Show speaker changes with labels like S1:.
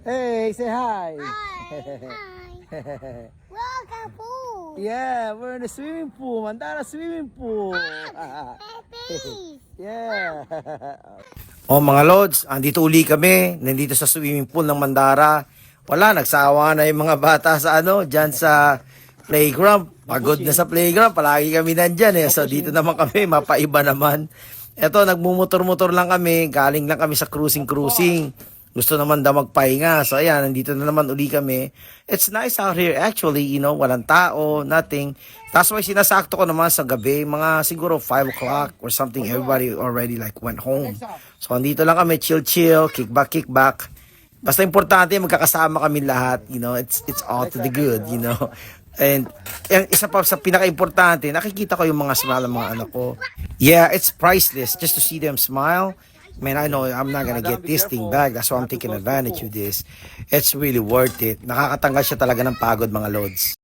S1: Hey, say hi.
S2: Hi. Welcome pool.
S1: Yeah, we're in the swimming pool. Mandara swimming pool.
S2: Please.
S1: Yeah. Oh mga Lods, andito uli kami. Nandito sa swimming pool ng Mandara. Wala, nagsawa na yung mga bata sa dyan sa playground. Pagod na sa playground, palagi kami nandyan eh. So dito naman kami, mapaiba naman. Eto, nagmumotor-motor lang kami. Galing lang kami sa cruising. Gusto naman daw magpahinga. So ayan, nandito na naman uli kami. It's nice out here actually, walang tao, nothing. That's why sinasakto ko naman sa gabi, mga siguro 5 o'clock or something, everybody already like went home. So andito lang kami, chill, kick back. Basta importante, magkakasama kami lahat, it's all to the good, And isa pa sa pinaka-importante, nakikita ko yung mga smile ng mga anak ko. Yeah, it's priceless just to see them smile. Man, I know I'm not gonna get this thing back. That's why I'm taking advantage of this. It's really worth it. Nakakatanggal siya talaga ng pagod, mga Lods.